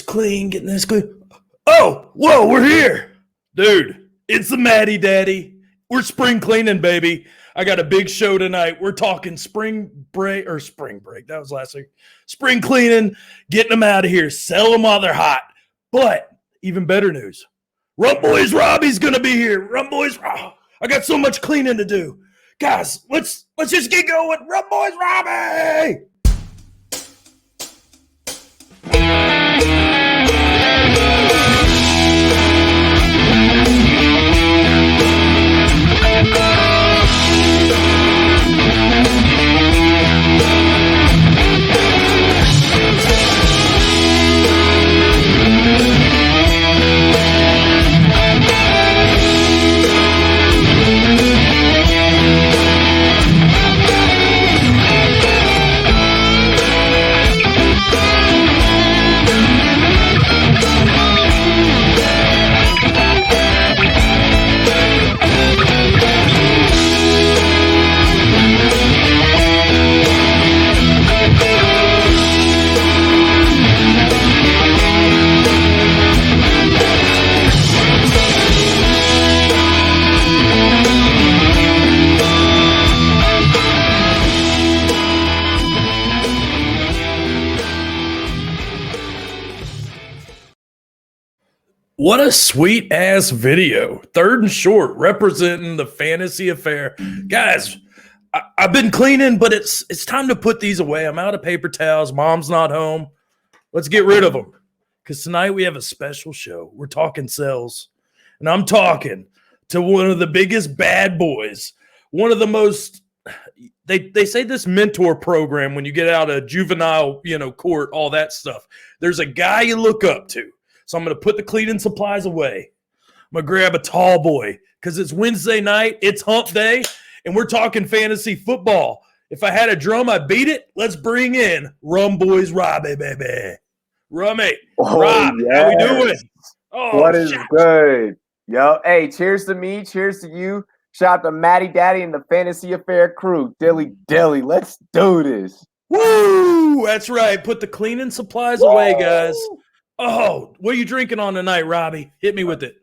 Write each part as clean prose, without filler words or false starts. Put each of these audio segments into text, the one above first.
clean, getting this clean. Oh, whoa, we're here. Dude, it's the Matty Daddy. We're spring cleaning, baby. I got a big show tonight. We're talking spring break. That was last week. Spring cleaning, getting them out of here, sell them while they're hot. But even better news, Rumboyz Robbie's going to be here. Rumboyz Robbie. I got so much cleaning to do. Guys, let's just get going. Rumboyz Robbie. What a sweet-ass video. Third and short, representing the fantasy affair. Guys, I've been cleaning, but it's time to put these away. I'm out of paper towels. Mom's not home. Let's get rid of them. Because tonight we have a special show. We're talking sales. And I'm talking to one of the biggest bad boys. One of the most – they say this mentor program when you get out of juvenile, court, all that stuff. There's a guy you look up to. So I'm going to put the cleaning supplies away. I'm going to grab a tall boy because it's Wednesday night. It's hump day, and we're talking fantasy football. If I had a drum, I'd beat it. Let's bring in Rumboyz Robbie, baby. Rummy. Rob, yes. How we doing? Oh, what is good? Yo, hey, cheers to me. Cheers to you. Shout out to Matty Daddy and the Fantasy Affair crew. Dilly. Let's do this. Woo! That's right. Put the cleaning supplies away, guys. Oh, what are you drinking on tonight, Robbie? Hit me with it.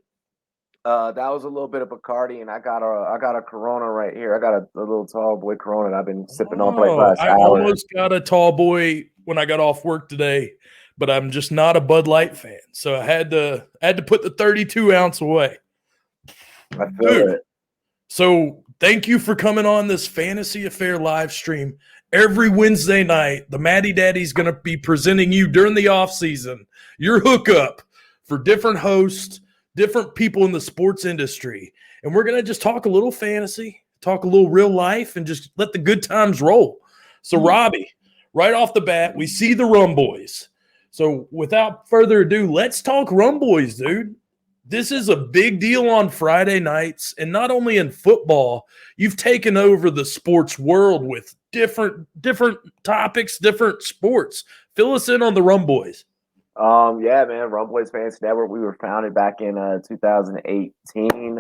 That was a little bit of Bacardi, and I got a Corona right here. I got a little tall boy Corona that I've been sipping on for like last hour. I almost got a tall boy when I got off work today, but I'm just not a Bud Light fan, so I had to put the 32 ounce away. I feel it. So thank you for coming on this Fantasy Affair live stream. Every Wednesday night, the Matty Daddy's going to be presenting you during the off season your hookup for different hosts, different people in the sports industry. And we're going to just talk a little fantasy, talk a little real life, and just let the good times roll. So, Robbie, right off the bat, we see the Rumboyz. So, without further ado, let's talk Rumboyz, dude. This is a big deal on Friday nights, and not only in football, you've taken over the sports world with different topics, different sports. Fill us in on the Rumboyz. Yeah, man, Rumboyz Fantasy Network. We were founded back in 2018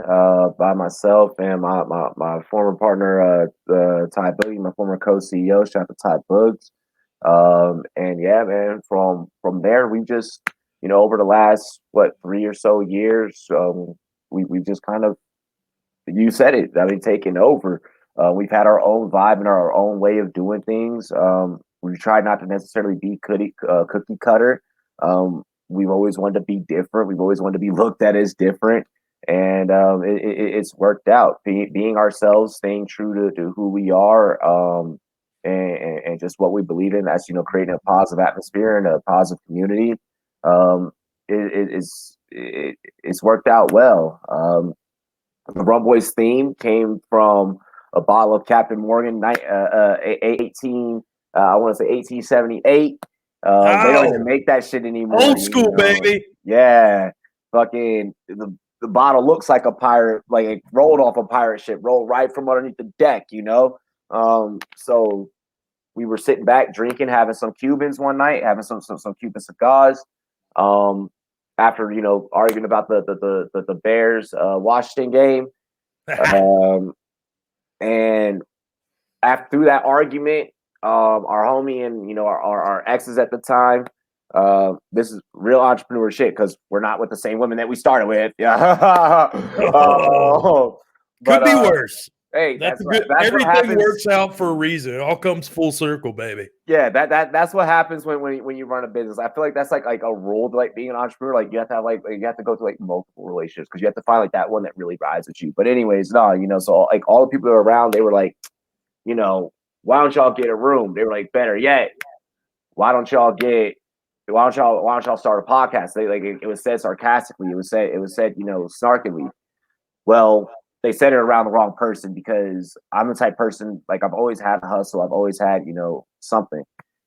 by myself and my former partner, Ty Boogie, my former co-CEO. Shout out to Ty Boogs. And yeah, man, from there, we just, over the last 3 or so years, we just kind of, you said it. I mean, taking over. We've had our own vibe and our own way of doing things. We tried not to necessarily be cookie cutter. We've always wanted to be different. We've always wanted to be looked at as different, and it's worked out. Being ourselves, staying true to who we are, and just what we believe in. That's creating a positive atmosphere and a positive community. It's worked out well. The Rumboyz theme came from a bottle of Captain Morgan, 1878. They don't even make that shit anymore. Old school, baby. Yeah. Fucking the bottle looks like a pirate, like it rolled off a pirate ship, rolled right from underneath the deck, So we were sitting back, drinking, having some Cubans one night, having some Cuban cigars. After arguing about the Bears Washington game. And through that argument, our homie and our exes at the time This is real entrepreneur shit because we're not with the same women that we started with. Yeah. Oh, But could be worse. hey, That's a right. good. That's what Everything happens. works out for a reason. It all comes full circle, baby. Yeah, that's what happens when you run a business. I feel like that's like a rule to like being an entrepreneur. Like you have to have you have to go through like multiple relationships because you have to find like that one that really rides with you. But anyways, no, so like all the people that were around, they were like, why don't y'all get a room? They were like, better yet, why don't y'all start a podcast? They like it was said sarcastically. It was said snarkily. Well, they said it around the wrong person because I'm the type person like I've always had a hustle. I've always had something.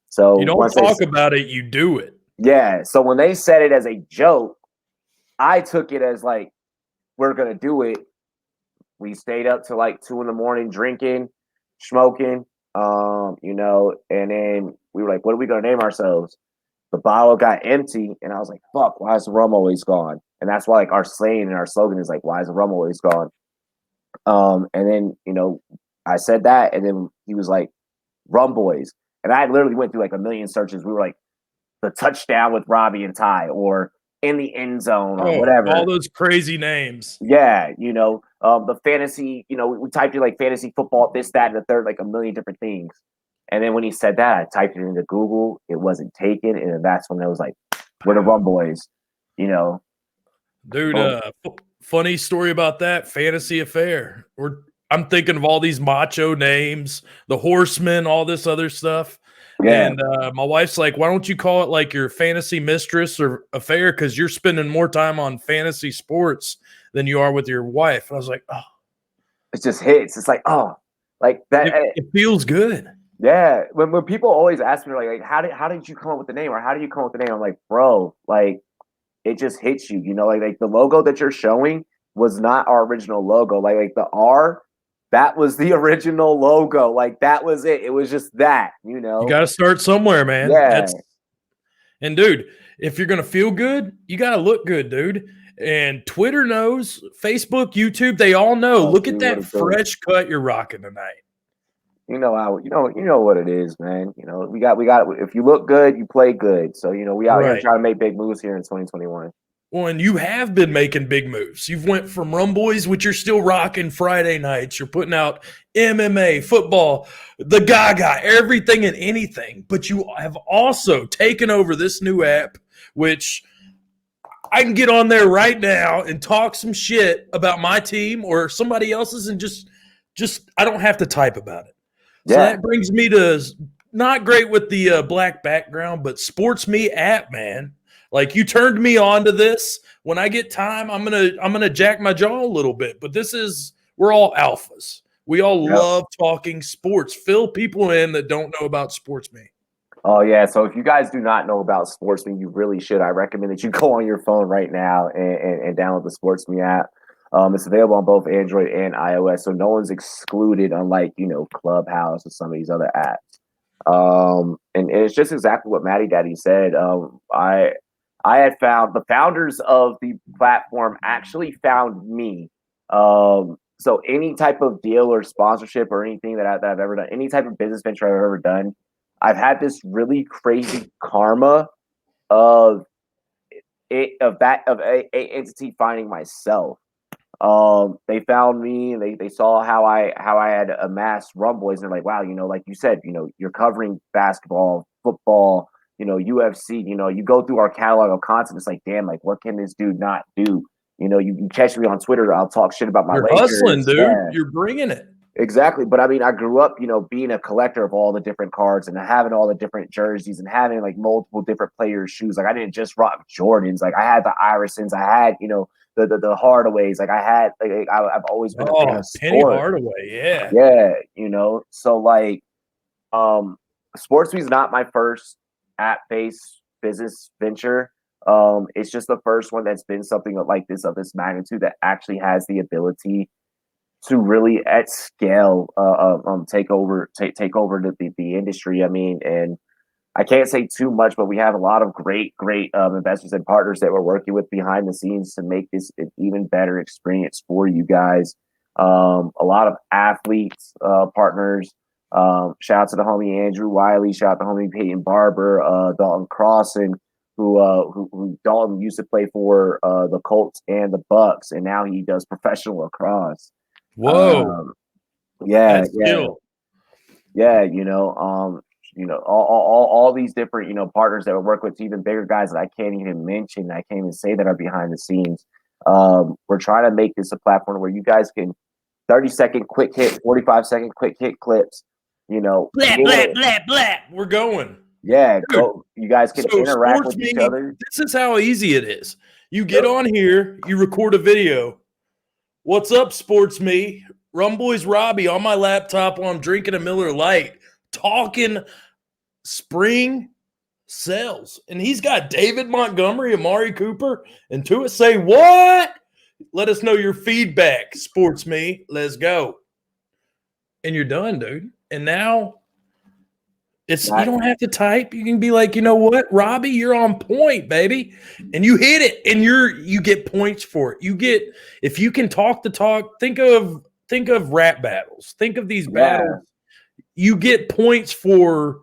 So You don't talk about it, you do it. yeah. So when they said it as a joke, I took it as like we're gonna do it. We stayed up to like 2 a.m. drinking, smoking, and then we were like, what are we gonna name ourselves? The bottle got empty, and I was like, fuck, why is the rum always gone? And that's why like our slang and our slogan is like, why is the rum always gone? And then, I said that, and then he was like, Rumboyz. And I literally went through like a million searches. We were like, the touchdown with Robbie and Ty, or in the end zone, or whatever. All those crazy names. Yeah, the fantasy, we typed in like fantasy football, this, that, and the third, like a million different things. And then when he said that, I typed it into Google. It wasn't taken, and that's when it was like, we're the Rumboyz, Dude, funny story about that fantasy affair. I'm thinking of all these macho names, the Horsemen, all this other stuff. Yeah. And my wife's like, why don't you call it like your fantasy mistress or affair? Because you're spending more time on fantasy sports than you are with your wife. And I was like, oh. It just hits. It's like, oh, like that. It feels good. Yeah. When people always ask me, like how did you come up with the name? Or how do you come up with the name? I'm like, bro, like, it just hits you, like the logo that you're showing was not our original logo. Like the R, that was the original logo. Like that was it. It was just that, You got to start somewhere, man. Yeah. And dude, if you're going to feel good, you got to look good, dude. And Twitter knows, Facebook, YouTube, they all know. Look at that fresh cut you're rocking tonight. You know what it is, man. We got if you look good, you play good. So, we out here trying to make big moves here in 2021. Well, and you have been making big moves. You've went from Rumboyz, which you're still rocking Friday nights. You're putting out MMA, football, the Gaga, everything and anything. But you have also taken over this new app, which I can get on there right now and talk some shit about my team or somebody else's, and just I don't have to type about it. So that brings me to not great with the black background, but Sports Me app, man. Like you turned me on to this. When I get time, I'm gonna jack my jaw a little bit. But we're all alphas. We all love talking sports. Fill people in that don't know about Sports Me. Oh yeah. So if you guys do not know about Sports Me, you really should. I recommend that you go on your phone right now and download the Sports Me app. It's available on both Android and iOS, so no one's excluded, unlike Clubhouse or some of these other apps. And it's just exactly what Matty Daddy said. I had found the founders of the platform actually found me. So any type of deal or sponsorship or anything that I've ever done, any type of business venture I've ever done, I've had this really crazy karma of a entity finding myself. They found me and they saw how I had amassed Rumboyz, and they're like, wow, like you said, you're covering basketball, football, UFC, you go through our catalog of content. It's like, damn, like what can this dude not do? You catch me on Twitter, I'll talk shit about my You're Lakers. hustling, dude. Yeah. You're bringing it. Exactly. But I mean, I grew up, being a collector of all the different cards and having all the different jerseys and having like multiple different players' shoes. Like I didn't just rock Jordans. Like I had the Irisons. I had, the Hardaways. Like I had, like I've always been a fan of Penny sport. Hardaway, yeah. Yeah, so like, Sports Me is not my first app-based business venture. It's just the first one that's been something like this, of this magnitude, that actually has the ability to really at scale take over the industry. I mean, and I can't say too much, but we have a lot of great investors and partners that we're working with behind the scenes to make this an even better experience for you guys. A lot of athletes, partners. Shout out to the homie Andrew Wiley. Shout out to the homie Peyton Barber, Dalton Crossan. who Dalton used to play for the Colts and the Bucks, and now he does professional lacrosse. Whoa. Yeah, That's yeah, skill. yeah. All these different partners that we work with, even bigger guys that I can't even mention, I can't even say that are behind the scenes. We're trying to make this a platform where you guys can 30-second quick hit, 45-second quick hit clips. Blah, blah, blah, blah. We're going. Yeah, Dude, go. You guys can interact with each other. This is how easy it is. You get on here, you record a video. What's up, sports me? Rumboyz Robbie on my laptop while I'm drinking a Miller Lite, talking spring sales. And he's got David Montgomery, Amari Cooper, and Tua. Say what? Let us know your feedback, sports me. Let's go. And you're done, dude. And now you don't have to type. You can be like, you know what, Robbie, you're on point, baby. And you hit it, and you get points for it. If you can talk the talk, think of rap battles. Think of these battles. You get points for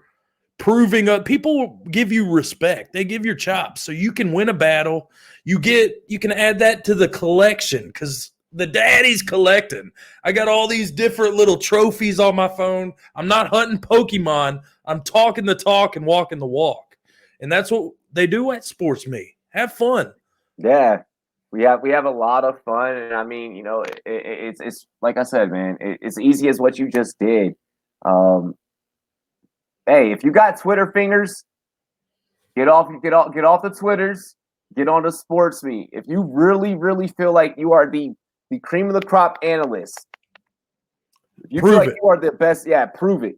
proving up. People give you respect. They give your chops. So you can win a battle. You can add that to the collection because the daddy's collecting. I got all these different little trophies on my phone. I'm not hunting Pokemon. I'm talking the talk and walking the walk. And that's what they do at Sports Me. Have fun. Yeah. We have a lot of fun. And I mean, it's like I said, man, it's easy as what you just did. Hey, if you got Twitter fingers, get off the Twitters, get on the Sports Me. If you really, really feel like you are the cream of the crop analyst, if you feel like you are the best, prove it.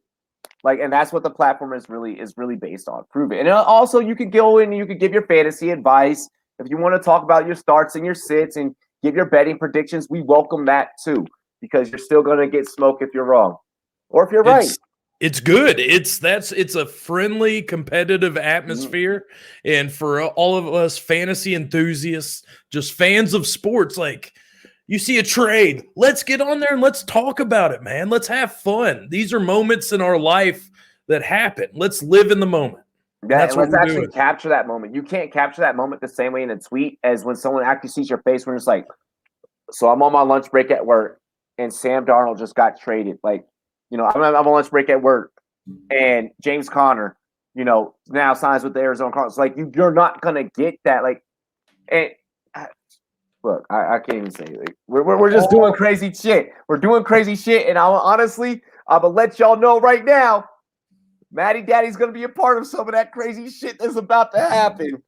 And that's what the platform is really based on. Prove it. And also you can go in and you can give your fantasy advice. If you want to talk about your starts and your sits and give your betting predictions, we welcome that too, because you're still going to get smoke if you're wrong or if you're right. It's good. It's a friendly, competitive atmosphere. And for all of us fantasy enthusiasts, just fans of sports, like you see a trade, let's get on there and let's talk about it, man. Let's have fun. These are moments in our life that happen. Let's live in the moment. Yeah, and let's actually capture that moment. You can't capture that moment the same way in a tweet as when someone actually sees your face when it's like, so I'm on my lunch break at work and Sam Darnold just got traded. I'm on lunch break at work and James Conner, now signs with the Arizona Cardinals. You're not going to get that. Look, I can't even say it. We're just doing crazy shit. We're doing crazy shit. And I'm going to let y'all know right now, Matty Daddy's going to be a part of some of that crazy shit that's about to happen.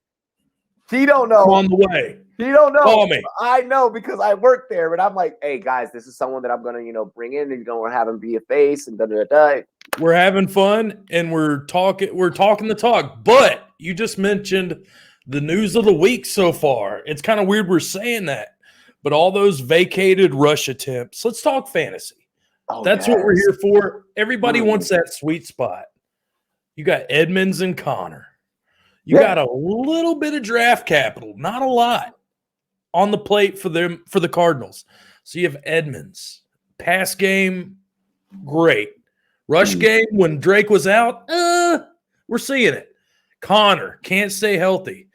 He don't know. On the way. He don't know. Call me. I know because I work there, but I'm like, hey guys, this is someone that I'm going to, bring in and we're having him be a face and da-da-da-da. We're having fun and we're talking the talk. But you just mentioned the news of the week so far. It's kind of weird we're saying that, but all those vacated rush attempts. Let's talk fantasy. That's what we're here for. Everybody wants that sweet spot. You got Edmonds and Connor. You got a little bit of draft capital, not a lot, on the plate for the Cardinals. So you have Edmonds. Pass game, great. Rush game, when Drake was out, we're seeing it. Connor can't stay healthy.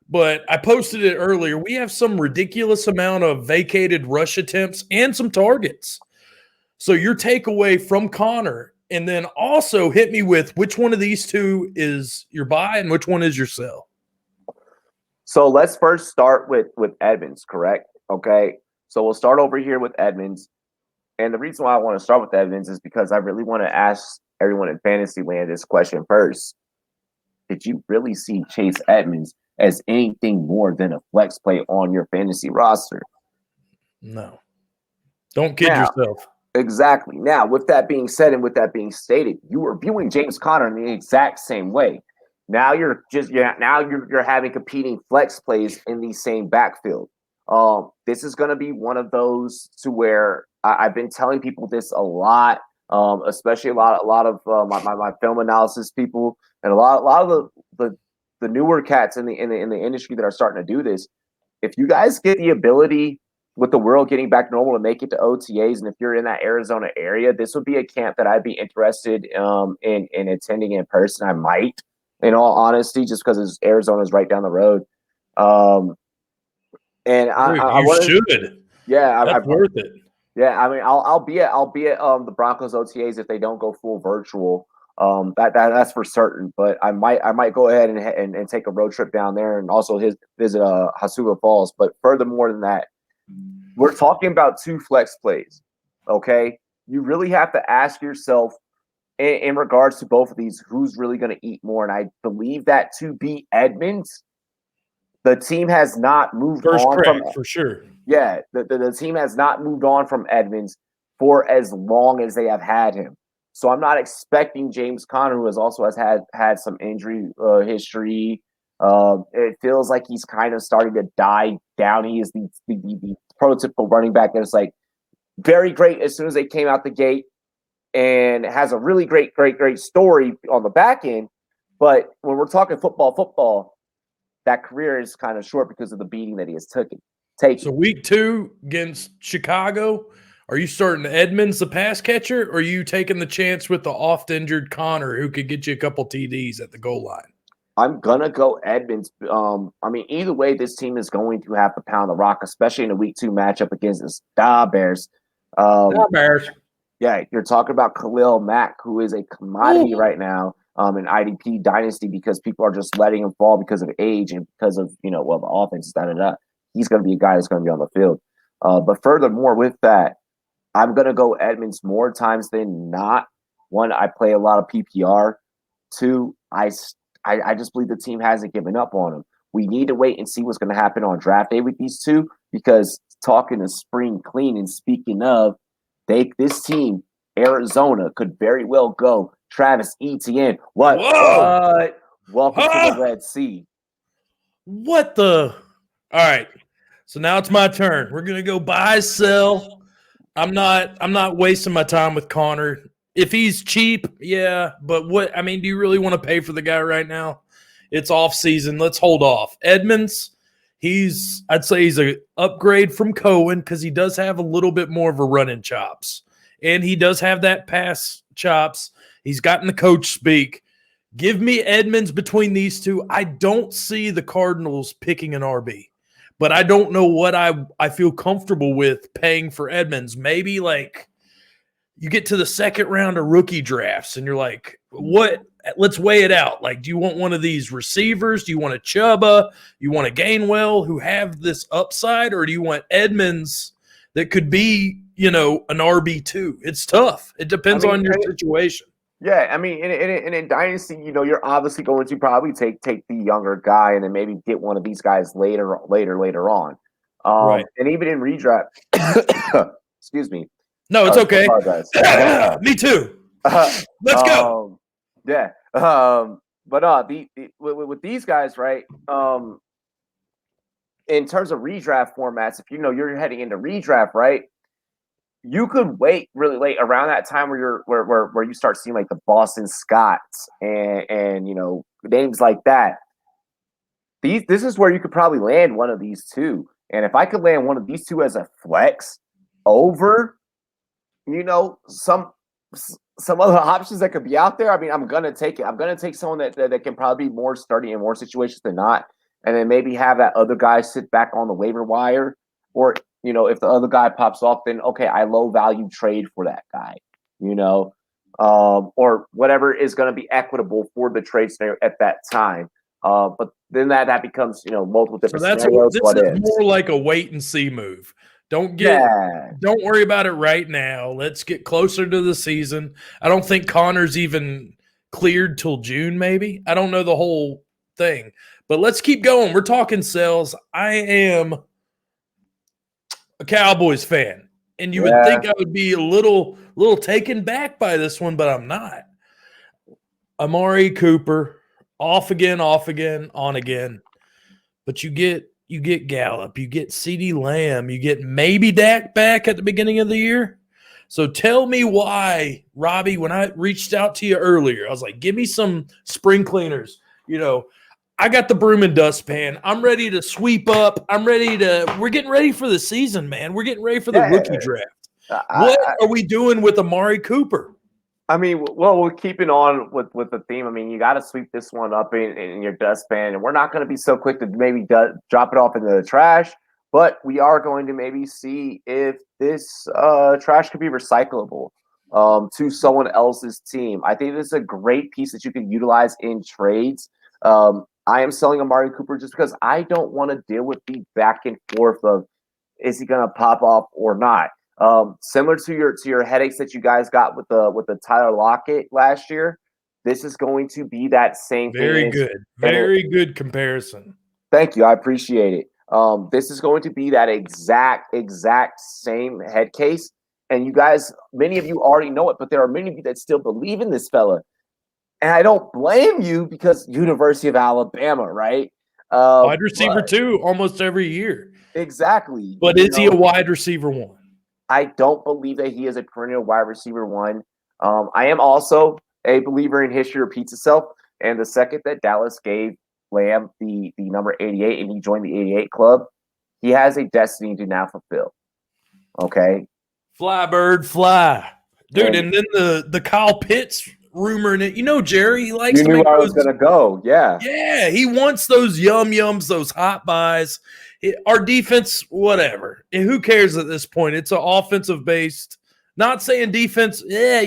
But I posted it earlier. We have some ridiculous amount of vacated rush attempts and some targets. So your takeaway from Connor, and then also hit me with which one of these two is your buy and which one is your sell. So let's first start with Edmonds, correct? Okay. So we'll start over here with Edmonds. And the reason why I want to start with Edmonds is because I really want to ask everyone in Fantasyland this question first. Did you really see Chase Edmonds as anything more than a flex play on your fantasy roster? No. Don't kid yourself. Exactly. Now, with that being said and with that being stated, you were viewing James Conner in the exact same way. Now you're having competing flex plays in the same backfield. This is going to be one of those to where I've been telling people this a lot, especially a lot of my film analysis people and a lot of the newer cats in the industry that are starting to do this. If you guys get the ability with the world getting back normal to make it to OTAs, and if you're in that Arizona area, this would be a camp that I'd be interested in attending in person. I might. in all honesty, just because Arizona's right down the road. And I You want to, should. yeah, That's worth it. yeah. I mean, I'll be at the Broncos OTAs if they don't go full virtual. That's for certain. But I might go ahead and take a road trip down there and also visit Hasuga Falls. But furthermore than that, we're talking about 2 flex plays. Okay, you really have to ask yourself in regards to both of these, who's really going to eat more? And I believe that to be Edmonds. The team has not moved on from for sure. Yeah, the team has not moved on from Edmonds for as long as they have had him. So I'm not expecting James Conner, who has had some injury history. It feels like he's kind of starting to die down. He is the prototypical running back that is like very great as soon as they came out the gate, and has a really great story on the back end. But when we're talking football, that career is kind of short because of the beating that he has taken. So week 2 against Chicago, are you starting Edmonds, the pass catcher, or are you taking the chance with the oft-injured Connor, who could get you a couple TDs at the goal line? I'm going to go Edmonds. I mean, either way, this team is going to have to pound the rock, especially in a week 2 matchup against the Bears. Bears. Yeah, you're talking about Khalil Mack, who is a commodity right now in IDP Dynasty because people are just letting him fall because of age and because of, the offense, He's going to be a guy that's going to be on the field. But furthermore, with that, I'm going to go Edmonds more times than not. 1, I play a lot of PPR. 2, I just believe the team hasn't given up on him. We need to wait and see what's going to happen on draft day with these 2 because talking to spring clean and speaking of, this team, Arizona, could very well go Travis Etienne. What? Welcome to the Red Sea. What the? All right. So now it's my turn. We're gonna go buy, sell. I'm not wasting my time with Connor. If he's cheap, yeah. But what? I mean, do you really want to pay for the guy right now? It's off season. Let's hold off. Edmonds, I'd say he's an upgrade from Cohen because he does have a little bit more of a running chops. And he does have that pass chops. He's gotten the coach speak. Give me Edmonds between these 2. I don't see the Cardinals picking an RB, but I don't know what I feel comfortable with paying for Edmonds. Maybe like you get to the second round of rookie drafts and you're like, what? Let's weigh it out. Like, do you want one of these receivers? Do you want a Chuba? You want a Gainwell who have this upside? Or do you want Edmonds that could be, an RB2? It's tough. It depends on your situation. Yeah, I mean, in Dynasty, you're obviously going to probably take the younger guy and then maybe get one of these guys later on. Right. And even in redraft, excuse me. No, it's okay. Me too. Let's go. Yeah. But with these guys, right? In terms of redraft formats, if you're heading into redraft, right? You could wait really late around that time where you start seeing like the Boston Scotts and names like that. This is where you could probably land one of these 2. And if I could land one of these 2 as a flex over, some other options that could be out there, I mean, I'm gonna take it. I'm gonna take someone that can probably be more sturdy in more situations than not, and then maybe have that other guy sit back on the waiver wire, or if the other guy pops off, then okay, I low value trade for that guy, or whatever is going to be equitable for the trade scenario at that time. But then that becomes multiple different scenarios. This is more like a wait and see move. Don't worry about it right now. Let's get closer to the season. I don't think Connor's even cleared till June, maybe. I don't know the whole thing. But let's keep going. We're talking sales. I am a Cowboys fan, and you would think I would be a little taken back by this one, but I'm not. Amari Cooper, off again, on again. But you get Gallup, you get CeeDee Lamb, you get maybe Dak back at the beginning of the year. So tell me why, Robbie, when I reached out to you earlier, I was like, give me some spring cleaners. I got the broom and dustpan. I'm ready to sweep up. We're getting ready for the season, man. We're getting ready for the rookie draft. What are we doing with Amari Cooper? I mean, well, we're keeping on with the theme. I mean, you got to sweep this one up in your dustpan, and we're not going to be so quick to maybe drop it off into the trash, but we are going to maybe see if this trash could be recyclable to someone else's team. I think this is a great piece that you can utilize in trades. I am selling Amari Cooper just because I don't want to deal with the back and forth of is he going to pop off or not. Similar to your headaches that you guys got with the Tyler Lockett last year, this is going to be that same Very thing. good. Very good comparison. Thank you. I appreciate it. This is going to be that exact same head case. And you guys, many of you already know it, but there are many of you that still believe in this fella. And I don't blame you because University of Alabama, right? Wide receiver too, almost every year. Exactly. But is he a wide receiver one? I don't believe that he is a perennial wide receiver one. I am also a believer in history repeats itself. And the second that Dallas gave Lamb the number 88 and he joined the 88 club, he has a destiny to now fulfill. Okay. Fly, bird, fly. Dude, and then the Kyle Pitts rumor in it. You know, Jerry, he likes to make I was going to go. Yeah. Yeah, he wants those yums, those hot buys. Our defense, whatever. And who cares at this point? It's an offensive based. Not saying defense. Yeah,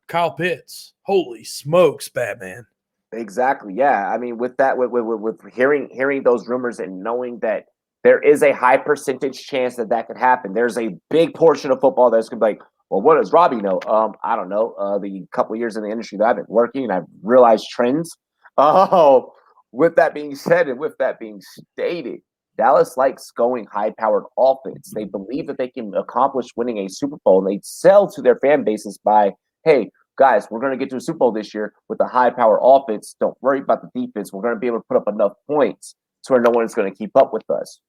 Kyle Pitts. Holy smokes, Batman. Exactly. Yeah. I mean, with that, with hearing those rumors and knowing that there is a high percentage chance that could happen. There's a big portion of football that's going to be like, well, what does Robbie know? I don't know. The couple of years in the industry that I've been working and I've realized trends. Oh, with that being said and with that being stated, Dallas likes going high-powered offense. They believe that they can accomplish winning a Super Bowl, and they sell to their fan bases by, hey, guys, we're going to get to a Super Bowl this year with a high-powered offense. Don't worry about the defense. We're going to be able to put up enough points to where no one is going to keep up with us.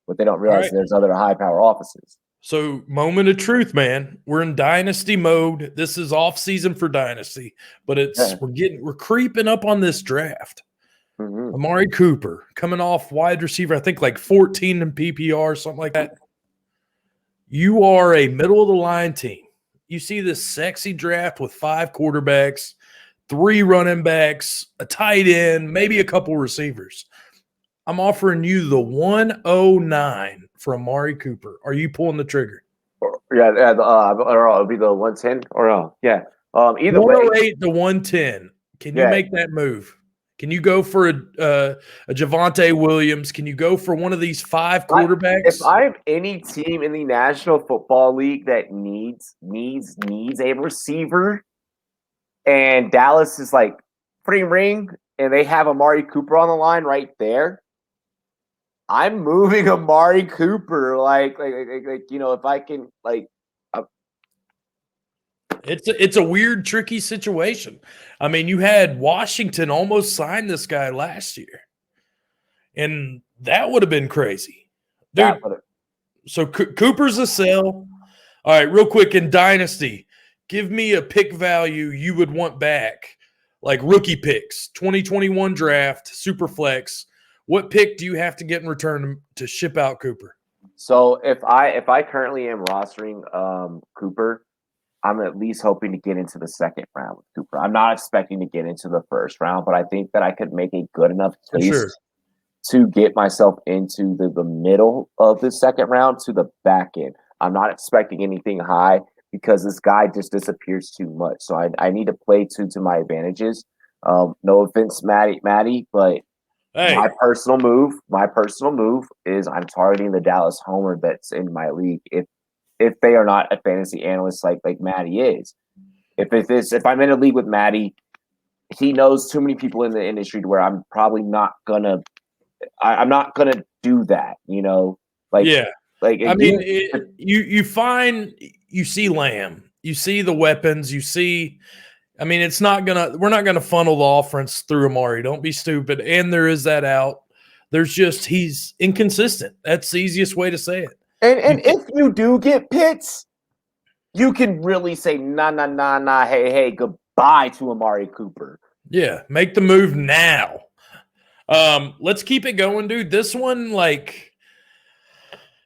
But they don't realize there's other high-power offenses. So, moment of truth, man. We're in dynasty mode. This is off season for dynasty, but we're creeping up on this draft. Mm-hmm. Amari Cooper coming off wide receiver, I think like 14 in PPR, something like that. You are a middle of the line team. You see this sexy draft with 5 quarterbacks, 3 running backs, a tight end, maybe a couple receivers. I'm offering you the 109 for Amari Cooper. Are you pulling the trigger? Yeah, it'll be the 110 or no? Yeah. Either way, 108 to 110. Can you make that move? Can you go for a Javonte Williams? Can you go for one of these 5 quarterbacks? If I have any team in the National Football League that needs a receiver, and Dallas is like ring, and they have Amari Cooper on the line right there, I'm moving Amari Cooper. Like if I can It's a weird, tricky situation. I mean, you had Washington almost sign this guy last year, and that would have been crazy, dude. So Cooper's a sell. All right, real quick in Dynasty, give me a pick value you would want back, like rookie picks, 2021 draft, super flex. What pick do you have to get in return to ship out Cooper? So if I currently am rostering Cooper, I'm at least hoping to get into the second round with Cooper. I'm not expecting to get into the first round, but I think that I could make a good enough case to get myself into the middle of the second round to the back end. I'm not expecting anything high because this guy just disappears too much. So I need to play to my advantages. No offense, Matty, but my personal move is I'm targeting the Dallas homer that's in my league. If they are not a fantasy analyst like Matty is. If I'm in a league with Matty, he knows too many people in the industry to where I'm probably not gonna do that, you see Lamb, you see the weapons, we're not gonna funnel the offense through Amari. Don't be stupid. And there is that out. There's just he's inconsistent. That's the easiest way to say it. And if you do get Pitts, you can really say, nah, hey, goodbye to Amari Cooper. Yeah, make the move now. Let's keep it going, dude. This one,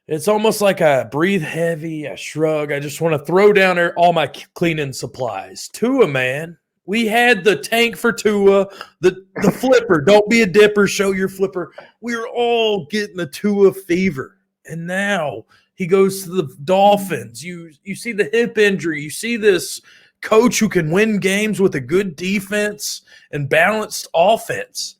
It's almost like I breathe heavy, I shrug. I just want to throw down all my cleaning supplies. Tua, man. We had the tank for Tua, the flipper. Don't be a dipper, show your flipper. We were all getting the Tua fever. And now he goes to the Dolphins. You see the hip injury. You see this coach who can win games with a good defense and balanced offense.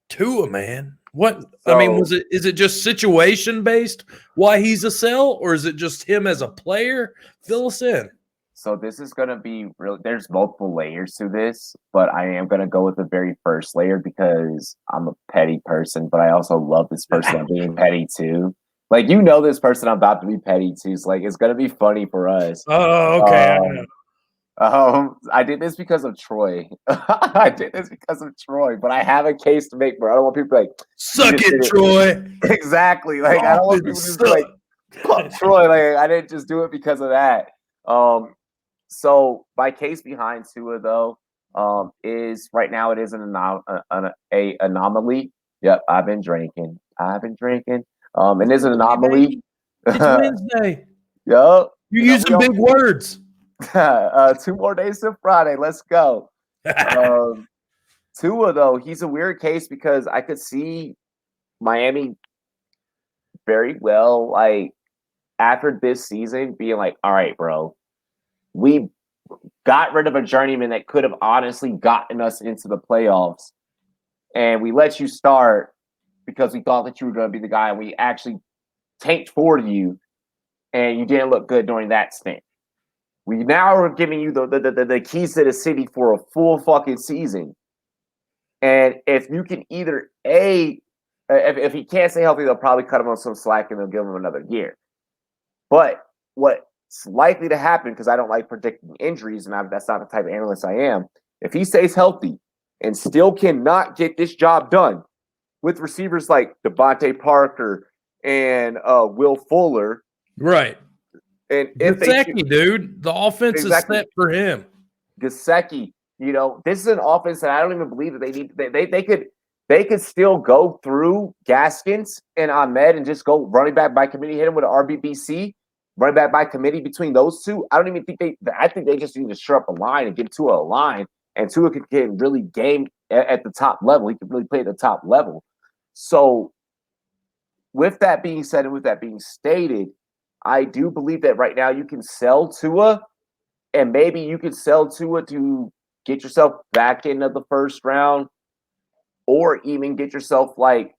Tua, man. What So, I mean, is it just situation based why he's a sell, or is it just him as a player? Fill us in. So this is going to be real. There's multiple layers to this, but I am going to go with the very first layer because I'm a petty person, but I also love this person I'm being petty too. Like, this person I'm about to be petty to. So, like, it's going to be funny for us. Oh, okay. I know. I did this because of Troy. I did this because of Troy, but I have a case to make, bro. I don't want people to, like, suck it, Troy. Exactly. Like, I don't want people to just like, fuck Troy. Like, I didn't just do it because of that. So my case behind Tua, though, is right now it is an anomaly. Yep, I've been drinking. And it's an anomaly. It's Wednesday. Yep. You're using big words. 2 more days till Friday. Let's go. Tua, though, he's a weird case because I could see Miami very well, like, after this season being like, all right, bro, we got rid of a journeyman that could have honestly gotten us into the playoffs, and we let you start because we thought that you were going to be the guy, and we actually tanked for you, and you didn't look good during that stint. We now are giving you the keys to the city for a full fucking season. And if you can either if he can't stay healthy, they'll probably cut him on some slack and they'll give him another year. But what's likely to happen, because I don't like predicting injuries, and that's not the type of analyst I am, if he stays healthy and still cannot get this job done with receivers like Devontae Parker and Will Fuller, right? And if Gesicki, dude, the offense is set for him. Gesicki, this is an offense that I don't even believe that they need. They could still go through Gaskins and Ahmed and just go running back by committee, hit him with an RBBC, running back by committee between those two. I don't even think I think they just need to shore up a line and get Tua a line, and Tua can really game at the top level. He can really play at the top level. So, with that being said, and with that being stated, I do believe that right now you can sell Tua, and maybe you could sell Tua to get yourself back into the first round, or even get yourself like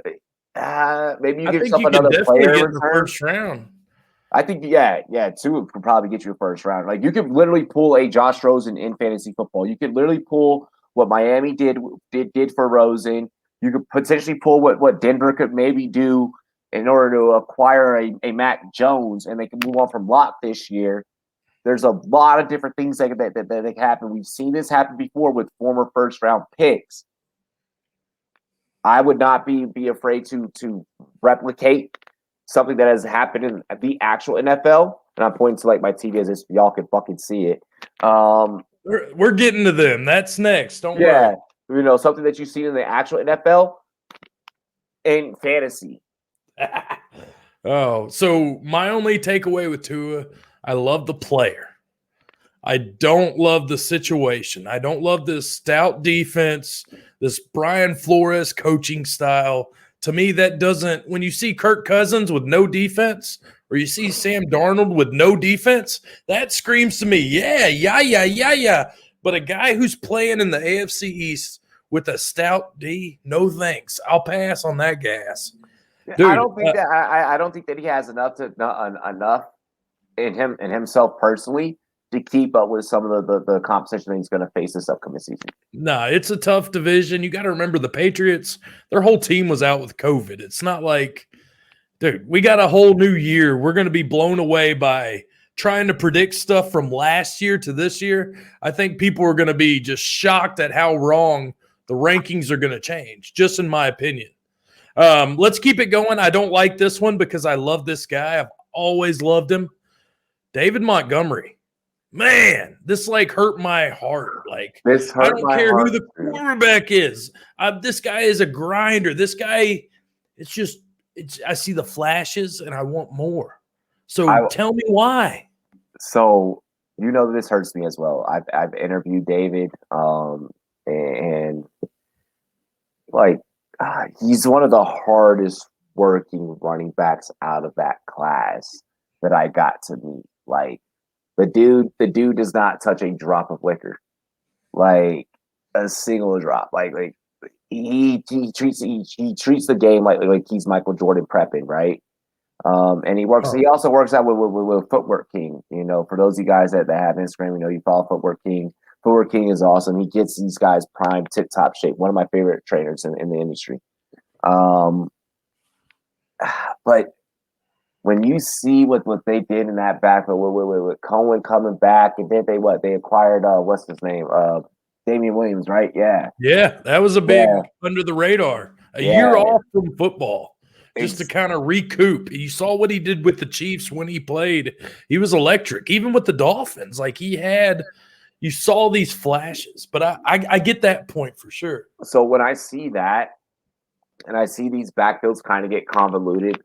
maybe you get yourself another player in the first round. I think Tua could probably get you a first round. Like, you could literally pull a Josh Rosen in fantasy football. You could literally pull what Miami did for Rosen. You could potentially pull what Denver could maybe do in order to acquire a Mac Jones, and they can move on from Locke this year. There's a lot of different things that can happen. We've seen this happen before with former first-round picks. I would not be afraid to replicate something that has happened in the actual NFL. And I'm pointing to, like, my TV as if y'all can fucking see it. We're getting to them. That's next. Don't worry. Something that you see in the actual NFL in fantasy. Oh, so my only takeaway with Tua, I love the player. I don't love the situation. I don't love this stout defense, this Brian Flores coaching style. To me, that doesn't – when you see Kirk Cousins with no defense, or you see Sam Darnold with no defense, that screams to me, yeah. But a guy who's playing in the AFC East with a stout D, no thanks. I'll pass on that gas. Dude, I don't think that he has enough in himself personally to keep up with some of the competition that he's going to face this upcoming season. Nah, it's a tough division. You got to remember the Patriots, their whole team was out with COVID. It's not like, dude, we got a whole new year. We're going to be blown away by trying to predict stuff from last year to this year. I think people are going to be just shocked at how wrong the rankings are going to change, just in my opinion. Let's keep it going. I don't like this one because I love this guy. I've always loved him. David Montgomery. Man, this hurt my heart. I don't care who the quarterback is. This guy is a grinder. This guy, it's just I see the flashes and I want more. So tell me why. So this hurts me as well. I've interviewed David, and like he's one of the hardest working running backs out of that class that I got to meet. Like the dude does not touch a drop of liquor, like a single drop. Like he treats the game like he's Michael Jordan prepping, right? And he also works out with Footwork King. For those of you guys that have Instagram, you follow Footwork King. Footwork King is awesome. He gets these guys prime tip top shape. One of my favorite trainers in the industry. But when you see what they did in that backfield with Cohen coming back, and then they acquired what's his name? Damian Williams, right? Yeah. Yeah, that was a big under the radar. A year off from football. Just to kind of recoup. You saw what he did with the Chiefs when he played. He was electric. Even with the Dolphins. Like you saw these flashes. But I get that point for sure. So when I see that, and I see these backfields kind of get convoluted,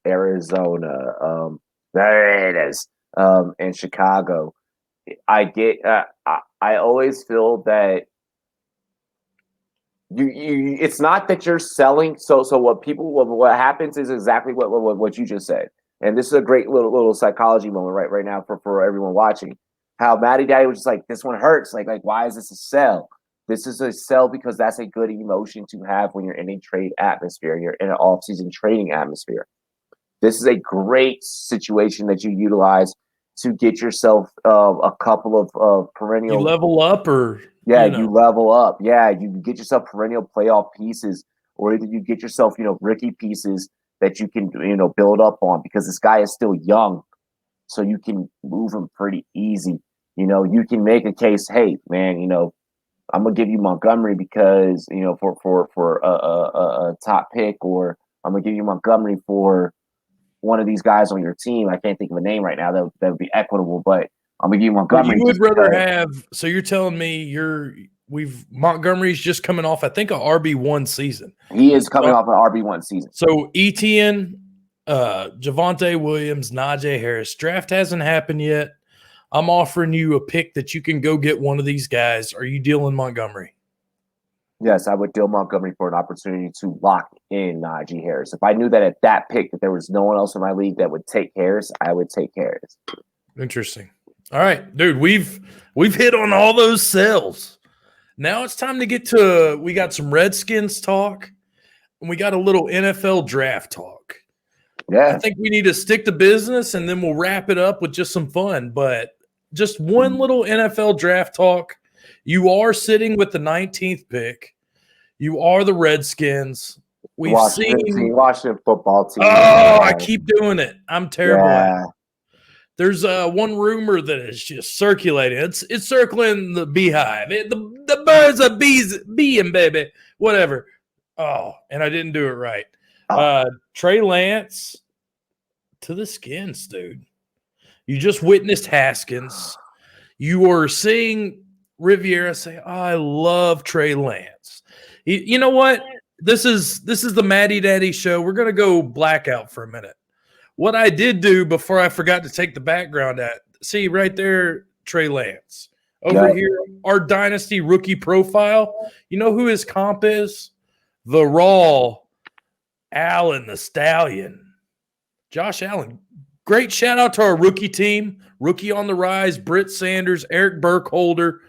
Arizona, there it is, and Chicago, I always feel that you it's not that you're selling. So what happens is exactly what you just said, and this is a great little psychology moment right now for everyone watching. How Matty Daddy was just like, this one hurts. Like why is this a sell? This is a sell because that's a good emotion to have when you're in a trade atmosphere. You're in an off-season trading atmosphere. This is a great situation that you utilize to get yourself a couple of perennial. You level up, or you level up. Yeah, you get yourself perennial playoff pieces, or either you get yourself rookie pieces that you can build up on, because this guy is still young, so you can move him pretty easy. You can make a case. Hey, man, I'm gonna give you Montgomery because for a top pick, or I'm gonna give you Montgomery for one of these guys on your team. I can't think of a name right now that would be equitable, but I'm gonna give you Montgomery. You would rather have. So you're telling me Montgomery's just coming off, I think, a RB1 season. He is coming off an RB1 season. So Etienne, Javonte Williams, Najee Harris. Draft hasn't happened yet. I'm offering you a pick that you can go get one of these guys. Are you dealing Montgomery? Yes, I would deal Montgomery for an opportunity to lock in Najee Harris. If I knew that at that pick that there was no one else in my league that would take Harris, I would take Harris. Interesting. All right, dude, we've hit on all those sells. Now it's time to get to we got some Redskins talk, and we got a little NFL draft talk. Yeah. I think we need to stick to business, and then we'll wrap it up with just some fun. But just one little NFL draft talk. You are sitting with the 19th pick. You are the Redskins. We've seen Washington football team. Oh, I keep doing it. I'm terrible at it. There's one rumor that is just circulating. It's circling the beehive. The birds are being, baby. Whatever. Oh, and I didn't do it right. Trey Lance to the Skins, dude. You just witnessed Haskins. You are seeing Riviera say, oh, I love Trey Lance. You know what? This is the Matty Daddy show. We're going to go blackout for a minute. What I did do before I forgot to take the background see right there, Trey Lance. Over here, our Dynasty rookie profile. You know who his comp is? The Raw Allen, the Stallion. Josh Allen. Great shout out to our rookie team. Rookie on the rise, Britt Sanders, Eric Burkholder,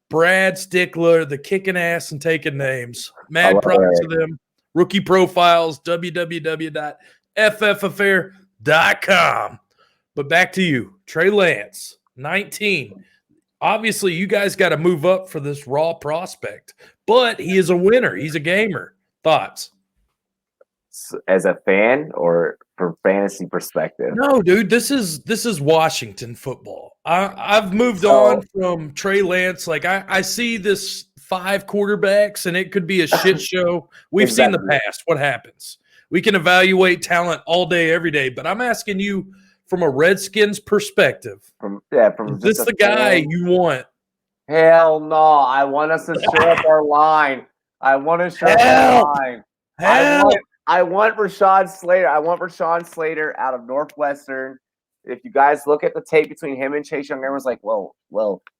Brad Stickler, the kicking ass and taking names. Mad props to them. Rookie profiles, www.ffaffair.com. But back to you, Trey Lance, 19. Obviously, you guys got to move up for this raw prospect, but he is a winner. He's a gamer. Thoughts? As a fan or from fantasy perspective? No, dude, this is Washington football. I've moved on from Trey Lance. Like I see this 5 quarterbacks, and it could be a shit show. We've seen the past. What happens? We can evaluate talent all day, every day. But I'm asking you from a Redskins perspective. Is this the guy you want? Hell no. I want us to share up our line. I want to share up our line. I want Rashawn Slater. I want Rashawn Slater out of Northwestern. If you guys look at the tape between him and Chase Young, everyone's like, well,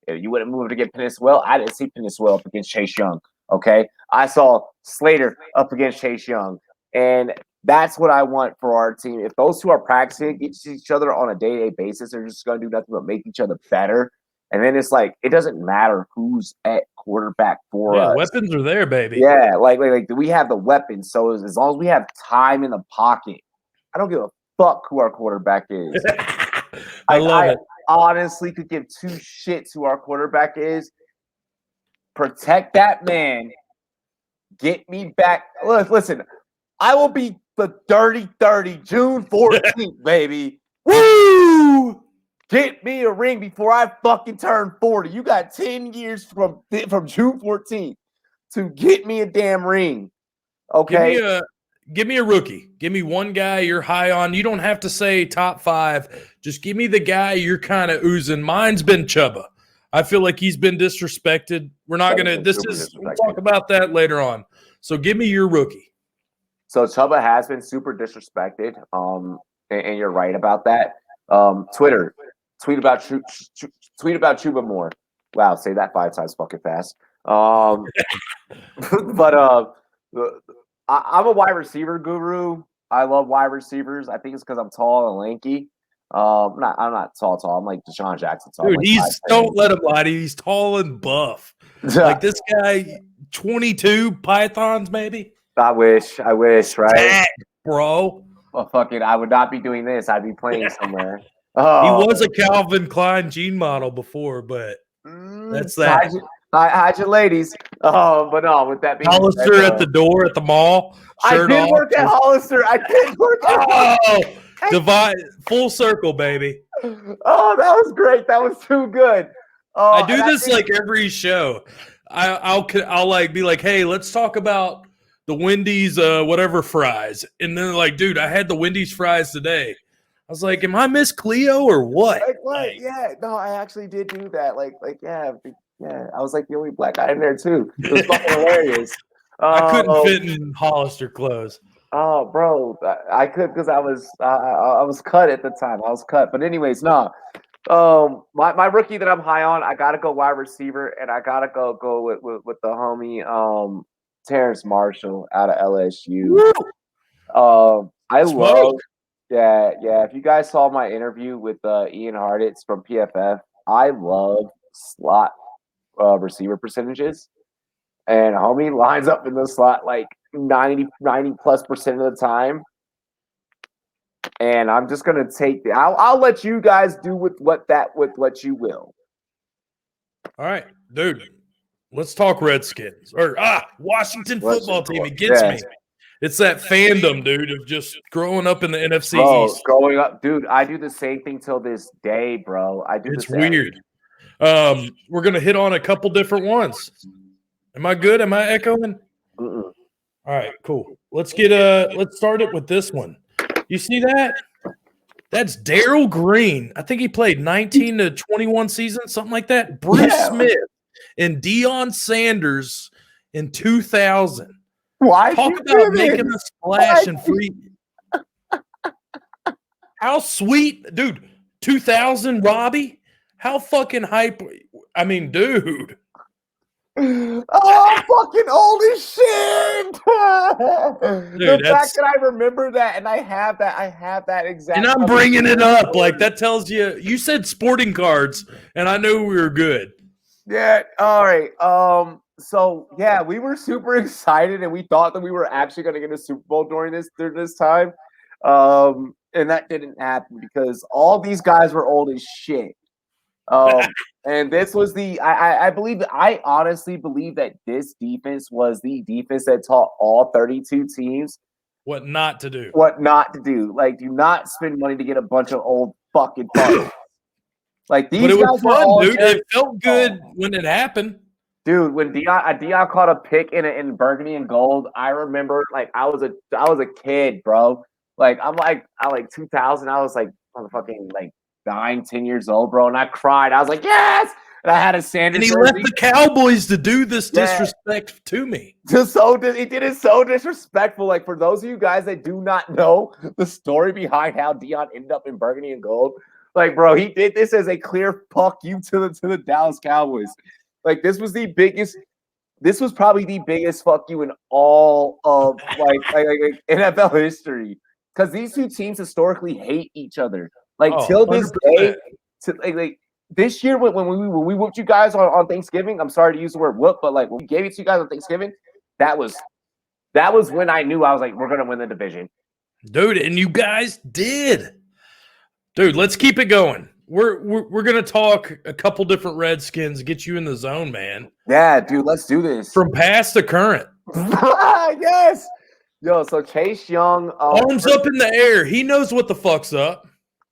you wouldn't move to get Penniswell. I didn't see Penniswell up against Chase Young. Okay. I saw Slater up against Chase Young. And that's what I want for our team. If those two are practicing against each other on a day-to-day basis, they're just going to do nothing but make each other better. And then it's like, it doesn't matter who's at quarterback for us. Weapons are there, baby. Yeah, like we have the weapons. So as long as we have time in the pocket, I don't give a fuck who our quarterback is. I love it. I honestly could give two shits who our quarterback is. Protect that man. Get me back. Listen, I will be the Dirty 30 June 14th, baby. Woo! Get me a ring before I fucking turn 40. You got 10 years from June 14th to get me a damn ring. Okay. Give me a rookie. Give me one guy you're high on. You don't have to say top 5. Just give me the guy you're kind of oozing. Mine's been Chuba. I feel like he's been disrespected. We're not going to – we'll talk about that later on. So give me your rookie. So Chuba has been super disrespected, and you're right about that. Twitter, tweet about Chuba more. Wow, say that 5 times fucking fast. But I'm a wide receiver guru. I love wide receivers. I think it's because I'm tall and lanky. I'm not tall. I'm like Deshaun Jackson tall. Dude, like don't let him lie to you. He's tall and buff. Like this guy, 22 pythons, maybe. I wish, right? Dang, bro. Well, fuck it. I would not be doing this. I'd be playing somewhere. He was a Calvin Klein gene model before, but that's that. Hide your ladies. But no, with that being Hollister at the door at the mall. I did work at Hollister. Divide full circle, baby. Oh, that was great. That was too good. I do this like every show. I'll like be like, hey, let's talk about the Wendy's whatever fries, and then like, dude, I had the Wendy's fries today. I was like, am I Miss Cleo or what? Like what? Yeah, no, I actually did do that. Yeah. I was like the only black guy in there too. It was fucking hilarious. I couldn't fit in Hollister clothes. Oh, bro, I could because I was cut at the time. I was cut, but anyways, no. My rookie that I'm high on, I gotta go wide receiver, and I gotta go with the homie Terrace Marshall out of LSU. I love. Yeah. If you guys saw my interview with Ian Harditz from PFF, I love slot receiver percentages, and homie lines up in the slot like 90+% of the time. And I'm just gonna take I'll let you guys do with what you will. All right, dude. Let's talk Redskins or Washington football team. It gets me. It's that fandom, dude, of just growing up in the NFC East. Growing up, dude, I do the same thing till this day, bro. It's weird. We're gonna hit on a couple different ones. Am I good? Am I echoing? Mm-mm. All right, cool. Let's start it with this one. You see that? That's Darrell Green. I think he played 19 to 21 seasons, something like that. Bruce Smith and Deion Sanders in 2000. Why? Talk about making a splash and free. How sweet, dude. 2000, Robbie. How fucking hype. I mean, dude. Oh, I'm fucking old as shit. Dude, the fact that I remember that and I have that exact. And I'm bringing it up. Like, that tells you said sporting cards, and I knew we were good. Yeah. All right. So yeah, we were super excited, and we thought that we were actually going to get a Super Bowl during this time. And that didn't happen because all these guys were old as shit. And this was I honestly believe that this defense was the defense that taught all 32 teams what not to do. Like, do not spend money to get a bunch of old fucking players. Like, these but it was guys fun, dude. It felt good when it happened. Dude, when Deion caught a pick in burgundy and gold, I remember, like, I was a kid, bro. Like, I 2000, I was like motherfucking like 9, 10 years old, bro, and I cried. I was like, yes! And I had a Sanders. And he left the Cowboys to do this disrespect to me. He did it so disrespectful. Like, for those of you guys that do not know the story behind how Dion ended up in burgundy and gold, like, bro, he did this as a clear fuck you to the Dallas Cowboys. Like, this was probably the biggest fuck you in all of like NFL history. Because these two teams historically hate each other. Like, till this 100%. day, like this year when we whooped you guys on Thanksgiving, I'm sorry to use the word whoop, but like when we gave it to you guys on Thanksgiving, that was when I knew I was like, we're gonna win the division. Dude, and you guys did. Dude, let's keep it going. We're gonna talk a couple different Redskins, get you in the zone, man. Yeah, dude, let's do this. From past to current. Yes. Yo, so Chase Young, arms up in the air. He knows what the fuck's up,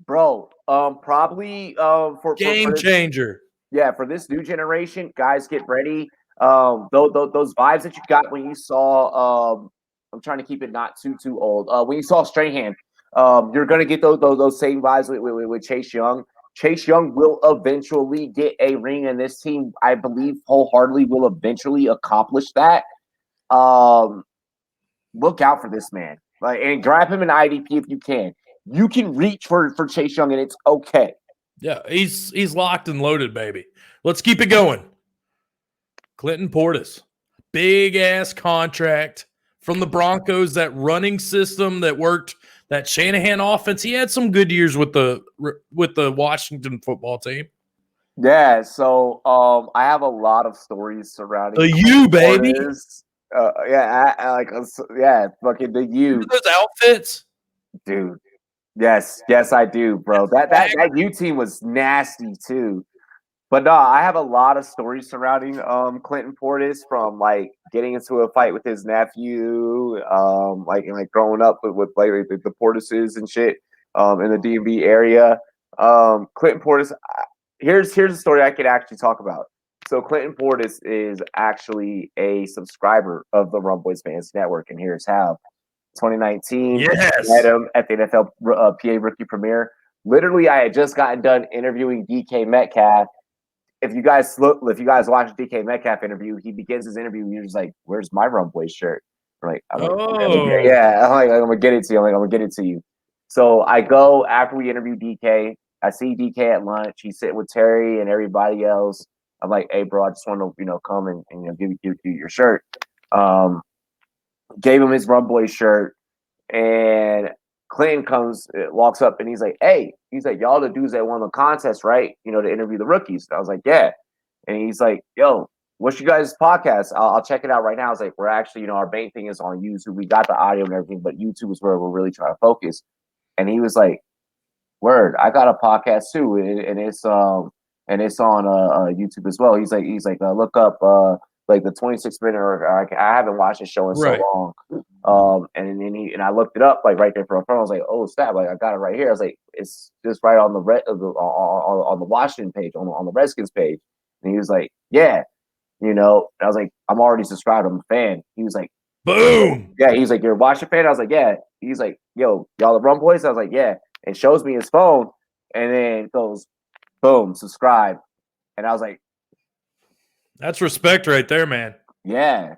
bro. Probably for game changer. Yeah, for this new generation, guys, get ready. Those vibes that you got when you saw, I'm trying to keep it not too old. When you saw Strahan, you're gonna get those same vibes with Chase Young. Chase Young will eventually get a ring, and this team, I believe, wholeheartedly will eventually accomplish that. Look out for this man, like, and grab him in IDP if you can. You can reach for Chase Young, and it's okay. Yeah, he's locked and loaded, baby. Let's keep it going. Clinton Portis, big ass contract from the Broncos. That running system that worked, that Shanahan offense. He had some good years with the Washington football team. Yeah, so I have a lot of stories surrounding the U, baby. Fucking the U. Those outfits, dude. Yes, I do, bro. That U team was nasty too. But no, I have a lot of stories surrounding Clinton Portis, from like getting into a fight with his nephew, like growing up with like the Portises and shit in the DMV area. Clinton Portis, here's a story I could actually talk about. So Clinton Portis is actually a subscriber of the Rumboyz Fans Network, and here's how. 2019, yes. Met him at the NFL PA Rookie Premiere. Literally, I had just gotten done interviewing DK Metcalf. If you guys watch the DK Metcalf interview, he begins his interview. He's just like, "Where's my Rumboyz shirt?" I'm like, I'm gonna get it to you. I'm gonna get it to you. So I go after we interview DK. I see DK at lunch. He's sitting with Terry and everybody else. I'm like, "Hey, bro, I just want to come and give you your shirt." Gave him his Rumboyz shirt, and Clinton walks up, and he's like, "Hey," he's like, "Y'all the dudes that won the contest, right? To interview the rookies." And I was like, "Yeah," and he's like, "Yo, what's you guys' podcast? I'll check it out right now." I was like, "We're actually, our main thing is on YouTube. We got the audio and everything, but YouTube is where we're really trying to focus." And he was like, "Word, I got a podcast too, and it's on YouTube as well." He's like, "Look up like the 26-minute, or I haven't watched the show in so long." And I looked it up like right there from front. I was like, "Oh, snap! Like, I got it right here." I was like, "It's just right on the on the Washington page, on the Redskins page." And he was like, "Yeah," And I was like, "I'm already subscribed. I'm a fan." He was like, "Boom!" Yeah, he's like, "You're a Washington fan?" I was like, "Yeah." He's like, "Yo, y'all the Rumboyz?" I was like, "Yeah." And shows me his phone, and then goes, "Boom, subscribe." And I was like, "That's respect right there, man." Yeah.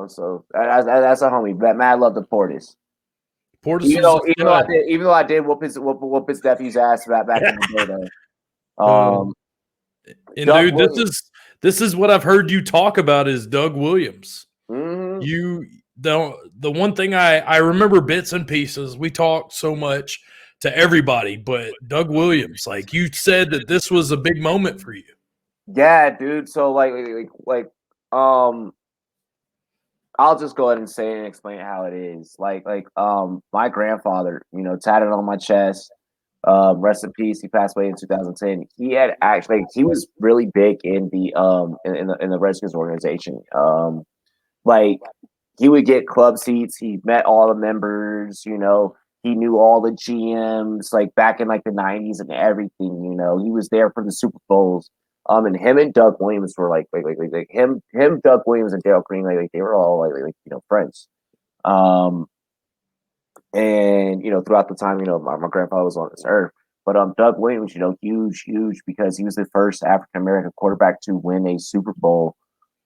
So that's a homie. That mad love the Portis. Even though I did whoop his nephew's ass back in the day, though. And dude, Williams. This is what I've heard you talk about is Doug Williams. Mm-hmm. The one thing I remember bits and pieces. We talked so much to everybody, but Doug Williams, like you said, that this was a big moment for you. Yeah, dude. So I'll just go ahead and say and explain how it is. My grandfather, tatted on my chest. Rest in peace. He passed away in 2010. He was really big in the in the Redskins organization. He would get club seats. He met all the members. He knew all the GMs. Back in the 90s and everything. He was there for the Super Bowls. And him and Doug Williams were him, Doug Williams and Dale Green, they were all friends. And throughout the time, my grandfather was on this earth. But Doug Williams, huge because he was the first African American quarterback to win a Super Bowl.